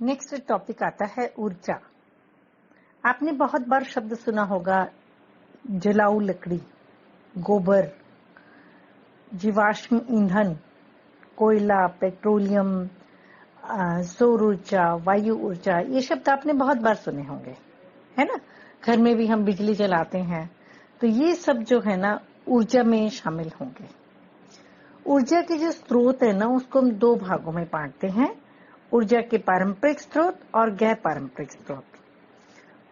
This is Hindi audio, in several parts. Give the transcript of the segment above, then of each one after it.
नेक्स्ट टॉपिक आता है ऊर्जा। आपने बहुत बार शब्द सुना होगा जलाऊ लकड़ी, गोबर, जीवाश्म ईंधन, कोयला, पेट्रोलियम, सौर ऊर्जा, वायु ऊर्जा। ये शब्द आपने बहुत बार सुने होंगे, है ना। घर में भी हम बिजली जलाते हैं, तो ये सब जो है ना ऊर्जा में शामिल होंगे। ऊर्जा के जो स्रोत है ना उसको हम दो भागों में बांटते हैं, ऊर्जा के पारंपरिक स्रोत और गैर पारंपरिक स्रोत।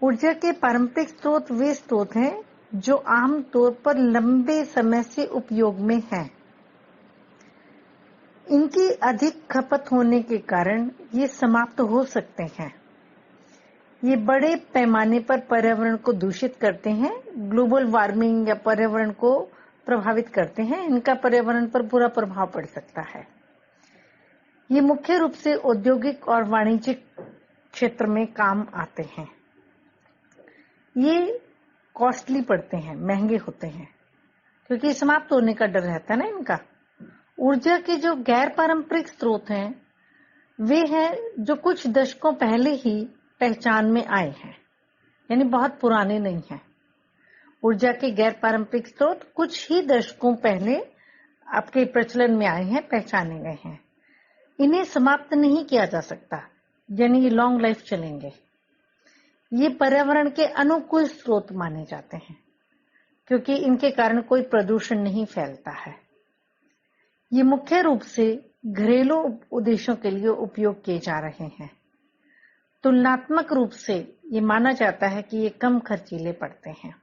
ऊर्जा के पारंपरिक स्रोत वे स्रोत हैं जो आम तौर पर लंबे समय से उपयोग में हैं। इनकी अधिक खपत होने के कारण ये समाप्त हो सकते हैं। ये बड़े पैमाने पर पर्यावरण को दूषित करते हैं, ग्लोबल वार्मिंग या पर्यावरण को प्रभावित करते हैं। इनका पर्यावरण पर बुरा प्रभाव पड़ सकता है। ये मुख्य रूप से औद्योगिक और वाणिज्यिक क्षेत्र में काम आते हैं। ये कॉस्टली पड़ते हैं, महंगे होते हैं, क्योंकि समाप्त होने का डर रहता है ना इनका। ऊर्जा के जो गैर पारंपरिक स्रोत हैं वे हैं जो कुछ दशकों पहले ही पहचान में आए हैं, यानी बहुत पुराने नहीं हैं। ऊर्जा के गैर पारंपरिक स्रोत कुछ ही दशकों पहले आपके प्रचलन में आए हैं, पहचाने गए हैं। इन्हें समाप्त नहीं किया जा सकता, यानी ये लॉन्ग लाइफ चलेंगे। ये पर्यावरण के अनुकूल स्रोत माने जाते हैं, क्योंकि इनके कारण कोई प्रदूषण नहीं फैलता है। ये मुख्य रूप से घरेलू उद्देश्यों के लिए उपयोग किए जा रहे हैं। तुलनात्मक रूप से ये माना जाता है कि ये कम खर्चीले पड़ते हैं।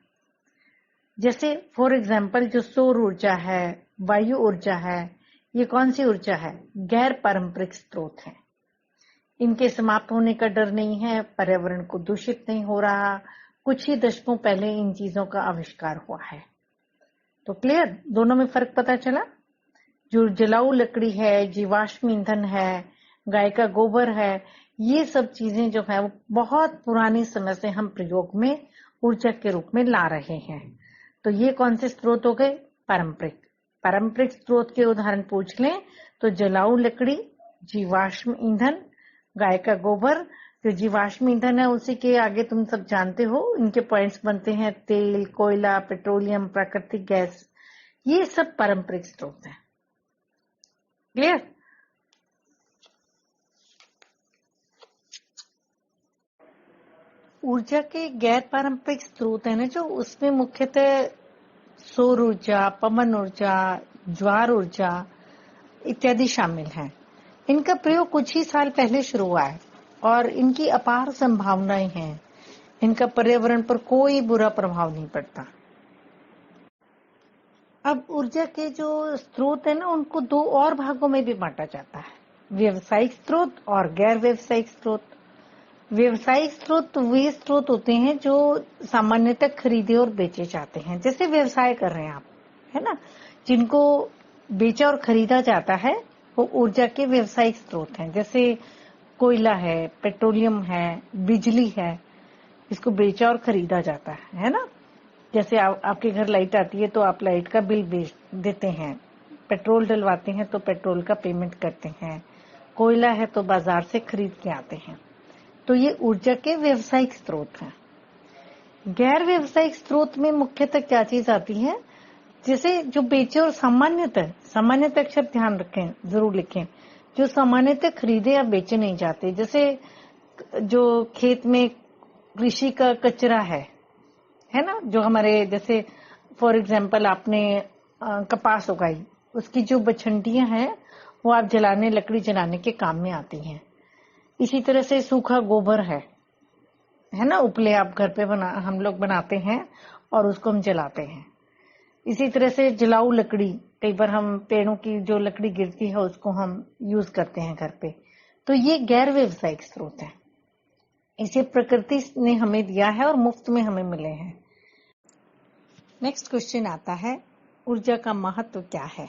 जैसे फॉर एग्जाम्पल जो सौर ऊर्जा है, वायु ऊर्जा है, ये कौन सी ऊर्जा है? गैर पारंपरिक स्रोत है। इनके समाप्त होने का डर नहीं है, पर्यावरण को दूषित नहीं हो रहा। कुछ ही दशकों पहले इन चीजों का आविष्कार हुआ है। तो क्लियर, दोनों में फर्क पता चला। जो जलाऊ लकड़ी है, जीवाश्म ईंधन है, गाय का गोबर है, ये सब चीजें जो है वो बहुत पुराने समय से हम प्रयोग में ऊर्जा के रूप में ला रहे हैं। तो ये कौन से स्रोत हो गए? पारंपरिक स्रोत के उदाहरण पूछ लें तो जलाऊ लकड़ी, जीवाश्म ईंधन, गाय का गोबर। जो जीवाश्म ईंधन है उसी के आगे तुम सब जानते हो, इनके पॉइंट्स बनते हैं तेल, कोयला, पेट्रोलियम, प्राकृतिक गैस। ये सब पारंपरिक स्रोत हैं। क्लियर? ऊर्जा के गैर पारंपरिक स्रोत है ना जो, उसमें मुख्यतः सौर ऊर्जा, पवन ऊर्जा, ज्वार ऊर्जा इत्यादि शामिल हैं। इनका प्रयोग कुछ ही साल पहले शुरू हुआ है और इनकी अपार संभावनाएं हैं। इनका पर्यावरण पर कोई बुरा प्रभाव नहीं पड़ता। अब ऊर्जा के जो स्रोत है ना उनको दो और भागों में भी बांटा जाता है, व्यवसायिक स्रोत और गैर व्यवसायिक स्रोत। व्यवसायिक स्रोत वे स्रोत होते हैं जो सामान्यतः खरीदे और बेचे जाते हैं। जैसे व्यवसाय कर रहे हैं आप, है ना, जिनको बेचा और खरीदा जाता है वो ऊर्जा के व्यवसायिक स्रोत हैं। जैसे कोयला है, पेट्रोलियम है, बिजली है, इसको बेचा और खरीदा जाता है ना। जैसे आपके घर लाइट आती है तो आप लाइट का बिल बेच देते हैं, पेट्रोल डलवाते हैं तो पेट्रोल का पेमेंट करते हैं, कोयला है तो बाजार से खरीद के आते हैं। तो ये ऊर्जा के व्यवसायिक स्रोत हैं। गैर व्यवसायिक स्रोत में मुख्यतः क्या चीज आती है? जैसे जो बेचे और सामान्यतः अक्षर ध्यान रखें, जरूर लिखें, जो सामान्यतः खरीदे या बेचे नहीं जाते। जैसे जो खेत में कृषि का कचरा है ना, जो हमारे जैसे फॉर एग्जाम्पल आपने कपास उगाई, उसकी जो बछंडियां हैं वो आप लकड़ी जलाने के काम में आती हैं। इसी तरह से सूखा गोबर है ना, उपले आप घर पे हम लोग बनाते हैं और उसको हम जलाते हैं। इसी तरह से जलाऊ लकड़ी, कई बार हम पेड़ों की जो लकड़ी गिरती है उसको हम यूज करते हैं घर पे। तो ये गैर व्यवसायिक स्रोत है। इसे प्रकृति ने हमें दिया है और मुफ्त में हमें मिले हैं। नेक्स्ट क्वेश्चन आता है, ऊर्जा का महत्व क्या है?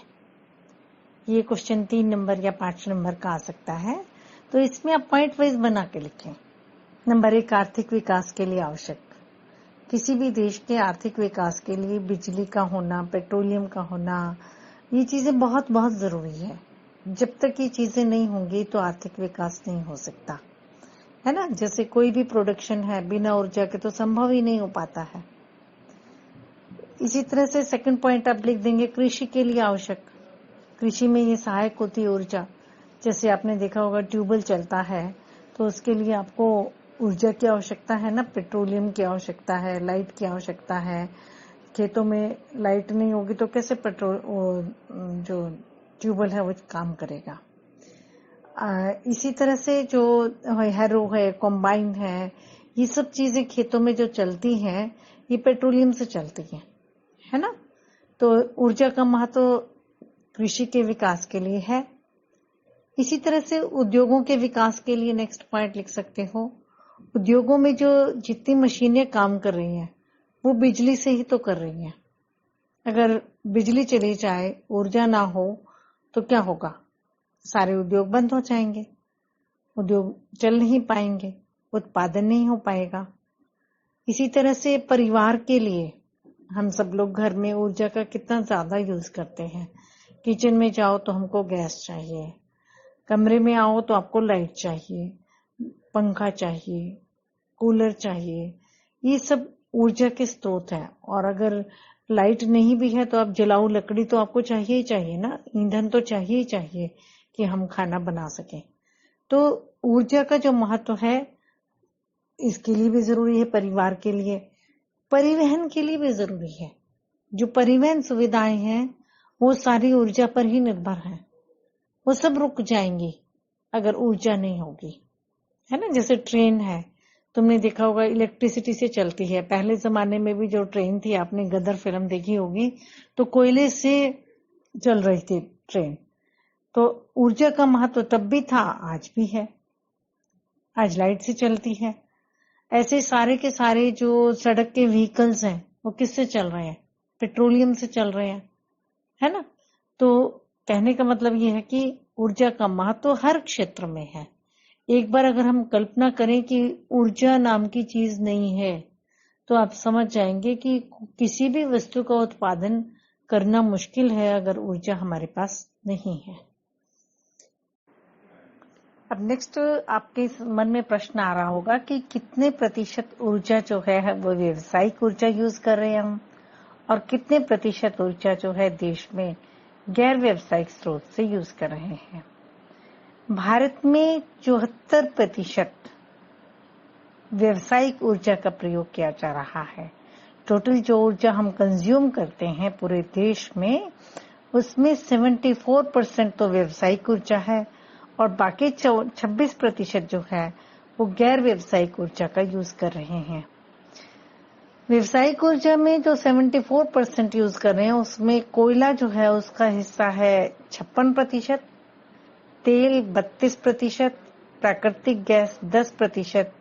ये क्वेश्चन 3 नंबर या 5 नंबर का आ सकता है, तो इसमें आप पॉइंट वाइज बना के लिखें। नंबर 1, आर्थिक विकास के लिए आवश्यक। किसी भी देश के आर्थिक विकास के लिए बिजली का होना, पेट्रोलियम का होना, ये चीजें बहुत बहुत जरूरी है। जब तक ये चीजें नहीं होंगी तो आर्थिक विकास नहीं हो सकता। है ना। जैसे कोई भी प्रोडक्शन है बिना ऊर्जा के तो संभव ही नहीं हो पाता है। इसी तरह से सेकंड पॉइंट आप लिख देंगे कृषि के लिए आवश्यक। कृषि में ये सहायक होती है ऊर्जा। जैसे आपने देखा होगा ट्यूबवेल चलता है तो उसके लिए आपको ऊर्जा की आवश्यकता है ना, पेट्रोलियम की आवश्यकता है, लाइट की आवश्यकता है। खेतों में लाइट नहीं होगी तो कैसे पेट्रोल जो ट्यूबवेल है वो काम करेगा। इसी तरह से जो हैरो है, कॉम्बाइन है, ये सब चीजें खेतों में जो चलती हैं ये पेट्रोलियम से चलती हैं, है ना। तो ऊर्जा का महत्व कृषि के विकास के लिए है। इसी तरह से उद्योगों के विकास के लिए नेक्स्ट पॉइंट लिख सकते हो। उद्योगों में जो जितनी मशीनें काम कर रही हैं वो बिजली से ही तो कर रही हैं। अगर बिजली चली जाए, ऊर्जा ना हो तो क्या होगा? सारे उद्योग बंद हो जाएंगे, उद्योग चल नहीं पाएंगे, उत्पादन नहीं हो पाएगा। इसी तरह से परिवार के लिए हम सब लोग घर में ऊर्जा का कितना ज्यादा यूज करते हैं। किचन में जाओ तो हमको गैस चाहिए, कमरे में आओ तो आपको लाइट चाहिए, पंखा चाहिए, कूलर चाहिए। ये सब ऊर्जा के स्रोत है। और अगर लाइट नहीं भी है तो आप जलाऊ लकड़ी तो आपको चाहिए ही चाहिए ना, ईंधन तो चाहिए ही चाहिए कि हम खाना बना सकें। तो ऊर्जा का जो महत्व है इसके लिए भी जरूरी है, परिवार के लिए, परिवहन के लिए भी जरूरी है। जो परिवहन सुविधाएं हैं वो सारी ऊर्जा पर ही निर्भर हैं। वो सब रुक जाएंगी अगर ऊर्जा नहीं होगी, है ना। जैसे ट्रेन है, तुमने देखा होगा इलेक्ट्रिसिटी से चलती है। पहले जमाने में भी जो ट्रेन थी, आपने गदर फिल्म देखी होगी, तो कोयले से चल रही थी ट्रेन। तो ऊर्जा का महत्व तब भी था, आज भी है। आज लाइट से चलती है। ऐसे सारे के सारे जो सड़क के व्हीकल्स हैं वो किससे चल रहे हैं? पेट्रोलियम से चल रहे हैं, है ना। तो कहने का मतलब ये है कि ऊर्जा का महत्व हर क्षेत्र में है। एक बार अगर हम कल्पना करें कि ऊर्जा नाम की चीज नहीं है तो आप समझ जाएंगे कि किसी भी वस्तु का उत्पादन करना मुश्किल है अगर ऊर्जा हमारे पास नहीं है। अब नेक्स्ट आपके मन में प्रश्न आ रहा होगा कि कितने प्रतिशत ऊर्जा जो है वो व्यावसायिक ऊर्जा यूज कर रहे हैं हम, और कितने प्रतिशत ऊर्जा जो है देश में गैर व्यावसायिक स्रोत से यूज कर रहे हैं। भारत में 74% व्यावसायिक ऊर्जा का प्रयोग किया जा रहा है। टोटल जो ऊर्जा हम कंज्यूम करते हैं पूरे देश में, उसमें 74% तो व्यावसायिक ऊर्जा है और बाकी 26% जो है वो गैर व्यावसायिक ऊर्जा का यूज कर रहे हैं। व्यावसायिक ऊर्जा में जो 74% यूज कर रहे हैं उसमें कोयला जो है उसका हिस्सा है 56%, तेल 32%, प्राकृतिक गैस 10%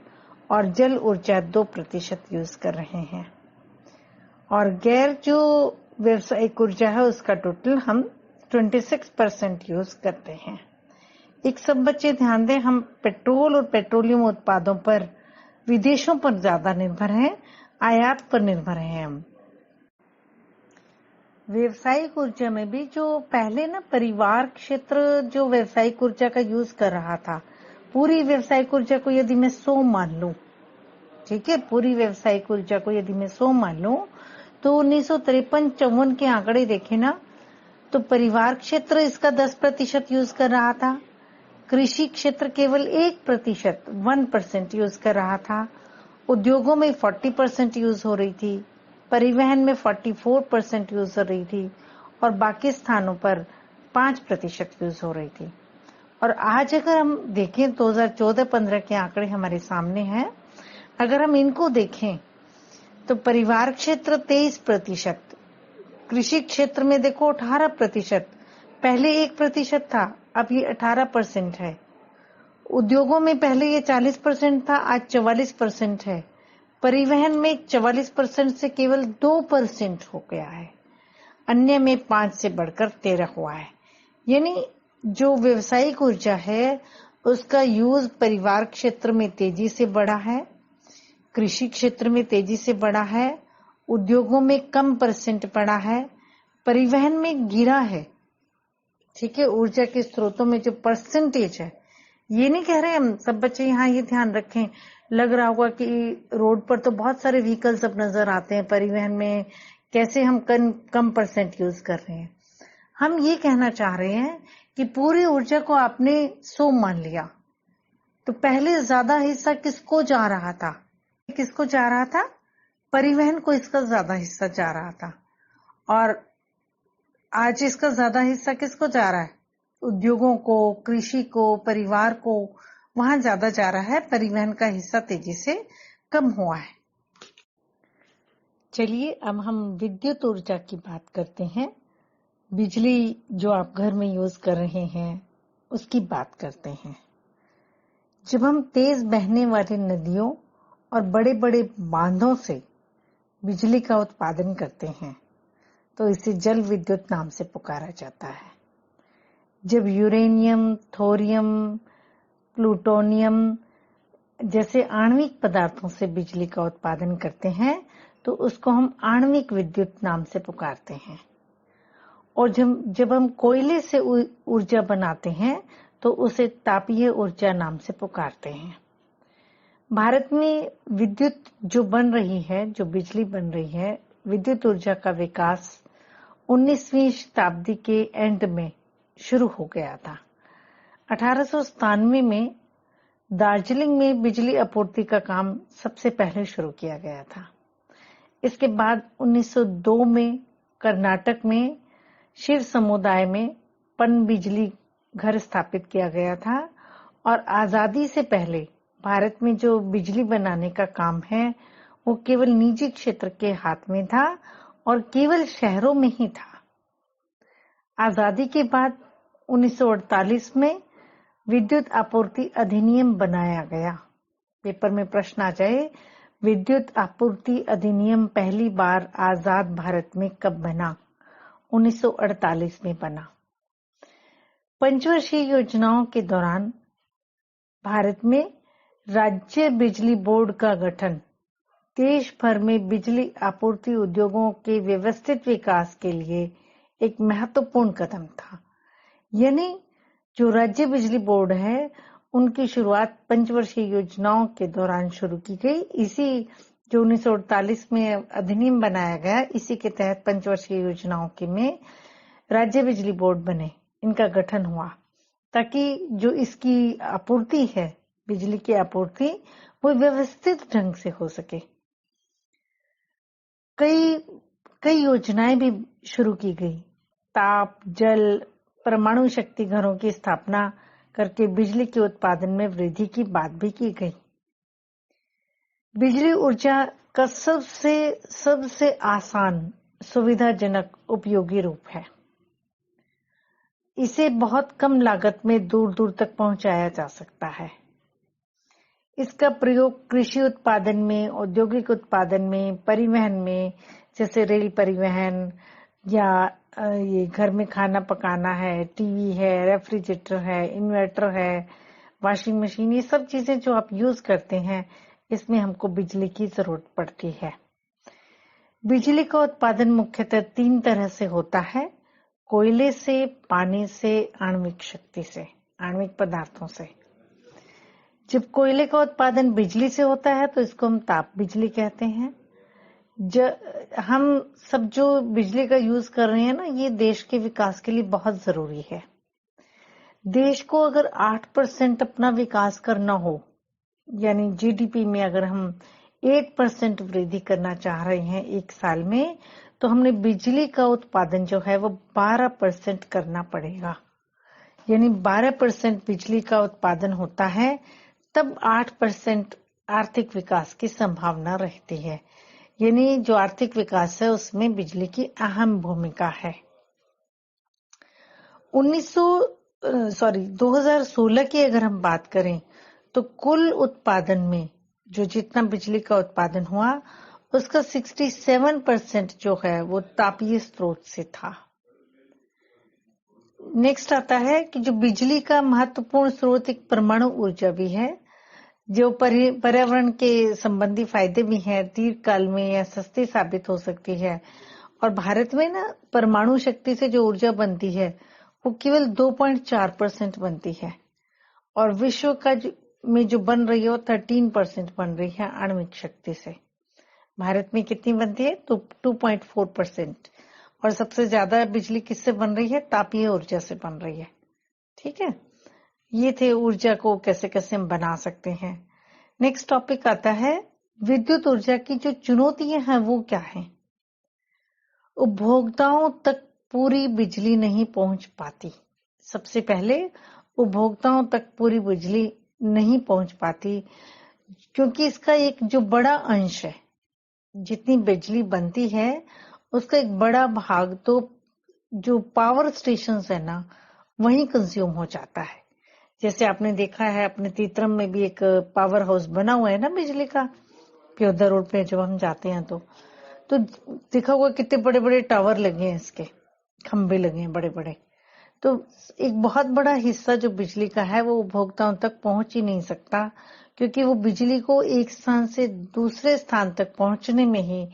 और जल ऊर्जा 2% यूज कर रहे हैं। और गैर जो व्यावसायिक ऊर्जा है उसका टोटल हम 26% यूज करते हैं। एक सब बच्चे ध्यान दें, हम पेट्रोल और पेट्रोलियम उत्पादों पर विदेशों पर ज्यादा निर्भर हैं, आयात पर निर्भर हैं हम। व्यावसायिक ऊर्जा में भी जो पहले ना परिवार क्षेत्र जो व्यावसायिक ऊर्जा का यूज कर रहा था, पूरी व्यावसायिक ऊर्जा को यदि मैं 100 मान लूं, ठीक है, पूरी व्यावसायिक ऊर्जा को यदि मैं 100 मान लूं तो 1953-54 के आंकड़े देखे ना तो परिवार क्षेत्र इसका 10% यूज कर रहा था, कृषि क्षेत्र केवल 1% यूज कर रहा था, उद्योगों में 40% यूज हो रही थी, परिवहन में 44% यूज हो रही थी और बाकी स्थानों पर 5% यूज हो रही थी। और आज अगर हम देखें 2014-15 के आंकड़े हमारे सामने हैं, अगर हम इनको देखें तो परिवार क्षेत्र 23%, कृषि क्षेत्र में देखो 18%, पहले 1% था, अब ये 18% है। उद्योगों में पहले ये 40% था, आज 44% है। परिवहन में 44% से केवल 2% हो गया है। अन्य में 5 से बढ़कर 13 हुआ है। यानी जो व्यावसायिक ऊर्जा है उसका यूज परिवार क्षेत्र में तेजी से बढ़ा है, कृषि क्षेत्र में तेजी से बढ़ा है, उद्योगों में कम % बढ़ा है, परिवहन में गिरा है। ठीक है, ऊर्जा के स्रोतों में जो % है ये नहीं कह रहे हम सब बच्चे यहाँ ये ध्यान रखें, लग रहा होगा कि रोड पर तो बहुत सारे व्हीकल्स अब नजर आते हैं, परिवहन में कैसे हम कम परसेंट यूज कर रहे हैं। हम ये कहना चाह रहे हैं कि पूरी ऊर्जा को आपने 100 मान लिया, तो पहले ज्यादा हिस्सा किसको जा रहा था? किसको जा रहा था? परिवहन को इसका ज्यादा हिस्सा जा रहा था। और आज इसका ज्यादा हिस्सा किसको जा रहा है? उद्योगों को, कृषि को, परिवार को, वहां ज्यादा जा रहा है। परिवहन का हिस्सा तेजी से कम हुआ है। चलिए अब हम विद्युत ऊर्जा की बात करते हैं। बिजली जो आप घर में यूज कर रहे हैं उसकी बात करते हैं। जब हम तेज बहने वाली नदियों और बड़े बड़े बांधों से बिजली का उत्पादन करते हैं तो इसे जल विद्युत नाम से पुकारा जाता है। जब यूरेनियम, थोरियम, प्लूटोनियम जैसे आणविक पदार्थों से बिजली का उत्पादन करते हैं तो उसको हम आणविक विद्युत नाम से पुकारते हैं। और जब हम कोयले से ऊर्जा बनाते हैं तो उसे तापीय ऊर्जा नाम से पुकारते हैं। भारत में विद्युत जो बन रही है, जो बिजली बन रही है, विद्युत ऊर्जा का विकास 19वीं शताब्दी के एंड में शुरू हो गया था। 1897 में दार्जिलिंग में बिजली आपूर्ति का काम सबसे पहले शुरू किया गया था। इसके बाद 1902 में कर्नाटक में शिव समुदाय में पन बिजली घर स्थापित किया गया था। और आजादी से पहले भारत में जो बिजली बनाने का काम है वो केवल निजी क्षेत्र के हाथ में था और केवल शहरों में ही था। आजादी के बाद 1948 में विद्युत आपूर्ति अधिनियम बनाया गया। पेपर में प्रश्न आ जाए, विद्युत आपूर्ति अधिनियम पहली बार आजाद भारत में कब बना? 1948 में बना। पंचवर्षीय योजनाओं के दौरान भारत में राज्य बिजली बोर्ड का गठन देश भर में बिजली आपूर्ति उद्योगों के व्यवस्थित विकास के लिए एक महत्वपूर्ण कदम था। यानी जो राज्य बिजली बोर्ड है उनकी शुरुआत पंचवर्षीय योजनाओं के दौरान शुरू की गई। इसी जो 1948 में अधिनियम बनाया गया, इसी के तहत पंचवर्षीय योजनाओं के में राज्य बिजली बोर्ड बने, इनका गठन हुआ ताकि जो इसकी आपूर्ति है, बिजली की आपूर्ति, वो व्यवस्थित ढंग से हो सके। कई योजनाएं भी शुरू की गई। ताप, जल, परमाणु शक्ति घरों की स्थापना करके बिजली के उत्पादन में वृद्धि की बात भी की गई। बिजली ऊर्जा का सबसे आसान, सुविधाजनक, उपयोगी रूप है। इसे बहुत कम लागत में दूर दूर तक पहुंचाया जा सकता है। इसका प्रयोग कृषि उत्पादन में, औद्योगिक उत्पादन में, परिवहन में, जैसे रेल परिवहन या ये घर में खाना पकाना है, टीवी है, रेफ्रिजरेटर है, इन्वर्टर है, वॉशिंग मशीन, ये सब चीजें जो आप यूज करते हैं इसमें हमको बिजली की जरूरत पड़ती है। बिजली का उत्पादन मुख्यतः 3 तरह से होता है: कोयले से, पानी से, आणविक शक्ति से, आणविक पदार्थों से। जब कोयले का उत्पादन बिजली से होता है तो इसको हम ताप बिजली कहते हैं। हम सब जो बिजली का यूज कर रहे हैं ना, ये देश के विकास के लिए बहुत जरूरी है। देश को अगर 8% अपना विकास करना हो, यानी जीडीपी में अगर हम 8% वृद्धि करना चाह रहे हैं एक साल में, तो हमने बिजली का उत्पादन जो है वो 12% करना पड़ेगा। यानी 12% बिजली का उत्पादन होता है, तब 8% आर्थिक विकास की संभावना रहती है। यानी जो आर्थिक विकास है उसमें बिजली की अहम भूमिका है। 2016 की अगर हम बात करें तो कुल उत्पादन में जो जितना बिजली का उत्पादन हुआ उसका 67% जो है वो तापीय स्रोत से था। नेक्स्ट आता है कि जो बिजली का महत्वपूर्ण स्रोत एक परमाणु ऊर्जा भी है, जो पर्यावरण के संबंधी फायदे भी हैं, दीर्घकाल में या सस्ती साबित हो सकती है। और भारत में ना परमाणु शक्ति से जो ऊर्जा बनती है वो केवल 2.4% बनती है और विश्व का में जो बन रही है वो 13% बन रही है आणविक शक्ति से। भारत में कितनी बनती है? तो 2.4%। और सबसे ज्यादा बिजली किससे बन रही है? तापीय ऊर्जा से बन रही है। ठीक है, ये थे ऊर्जा को कैसे कैसे हम बना सकते हैं। नेक्स्ट टॉपिक आता है विद्युत ऊर्जा की जो चुनौतियां हैं वो क्या है। उपभोक्ताओं तक पूरी बिजली नहीं पहुंच पाती। सबसे पहले उपभोक्ताओं तक पूरी बिजली नहीं पहुंच पाती क्योंकि इसका एक जो बड़ा अंश है, जितनी बिजली बनती है उसका एक बड़ा भाग तो जो पावर स्टेशन है ना वहीं कंज्यूम हो जाता है। जैसे आपने देखा है अपने तीतरम में भी एक पावर हाउस बना हुआ है ना बिजली का, प्योदा रोड पे जब हम जाते हैं तो देखा होगा कितने बड़े बड़े टावर लगे हैं, इसके खंभे लगे हैं बड़े बड़े। तो एक बहुत बड़ा हिस्सा जो बिजली का है वो उपभोक्ताओं तक पहुंच ही नहीं सकता क्योंकि वो बिजली को एक स्थान से दूसरे स्थान तक पहुंचने में ही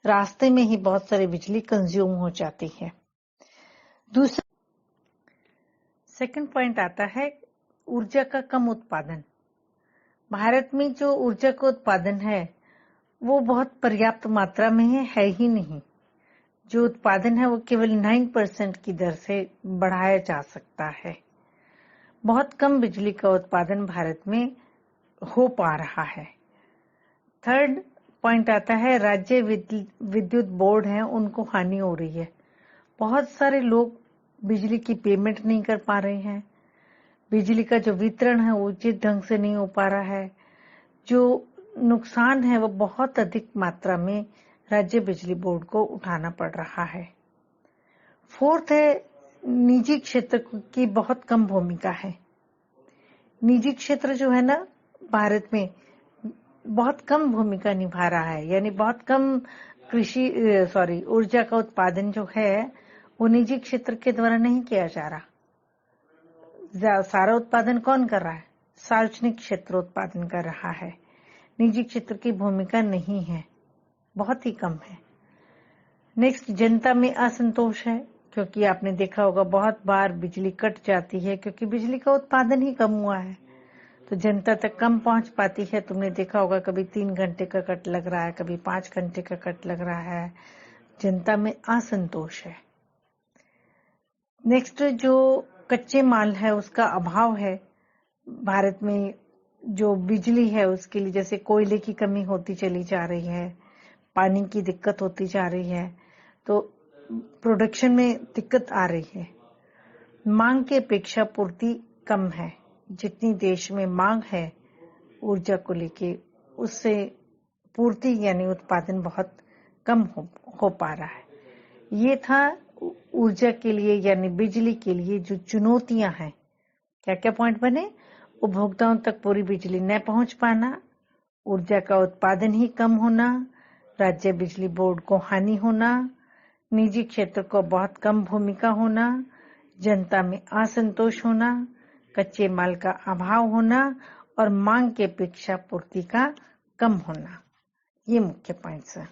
रास्ते में ही बहुत सारी बिजली कंज्यूम हो जाती है। दूसरा सेकंड पॉइंट आता है ऊर्जा का कम उत्पादन। भारत में जो ऊर्जा का उत्पादन है वो बहुत पर्याप्त मात्रा में है ही नहीं। जो उत्पादन है वो केवल 9% की दर से बढ़ाया जा सकता है। बहुत कम बिजली का उत्पादन भारत में हो पा रहा है। थर्ड पॉइंट आता है राज्य विद्युत बोर्ड है उनको हानि हो रही है। बहुत सारे लोग बिजली की पेमेंट नहीं कर पा रहे हैं। बिजली का जो वितरण है वो उचित ढंग से नहीं हो पा रहा है। जो नुकसान है वो बहुत अधिक मात्रा में राज्य बिजली बोर्ड को उठाना पड़ रहा है। फोर्थ है निजी क्षेत्र की बहुत कम भूमिका है। निजी क्षेत्र जो है ना भारत में बहुत कम भूमिका निभा रहा है, यानी बहुत कम ऊर्जा का उत्पादन जो है वो निजी क्षेत्र के द्वारा नहीं किया जा रहा। सारा उत्पादन कौन कर रहा है? सार्वजनिक क्षेत्र उत्पादन कर रहा है। निजी क्षेत्र की भूमिका नहीं है, बहुत ही कम है। नेक्स्ट जनता में असंतोष है क्योंकि आपने देखा होगा बहुत बार बिजली कट जाती है क्योंकि बिजली का उत्पादन ही कम हुआ है, तो जनता तक कम पहुंच पाती है। तुमने देखा होगा कभी 3 घंटे का कट लग रहा है, कभी 5 घंटे का कट लग रहा है। जनता में असंतोष है। नेक्स्ट जो कच्चे माल है उसका अभाव है। भारत में जो बिजली है उसके लिए जैसे कोयले की कमी होती चली जा रही है, पानी की दिक्कत होती जा रही है, तो प्रोडक्शन में दिक्कत आ रही है। मांग की अपेक्षा पूर्ति कम है। जितनी देश में मांग है ऊर्जा को लेके उससे पूर्ति यानी उत्पादन बहुत कम हो पा रहा है। ये था ऊर्जा के लिए यानी बिजली के लिए जो चुनौतियां हैं। क्या क्या पॉइंट बने? उपभोक्ताओं तक पूरी बिजली न पहुंच पाना, ऊर्जा का उत्पादन ही कम होना, राज्य बिजली बोर्ड को हानि होना, निजी क्षेत्र को बहुत कम भूमिका होना, जनता में असंतोष होना, कच्चे माल का अभाव होना और मांग की अपेक्षा पूर्ति का कम होना। ये मुख्य पॉइंट्स हैं।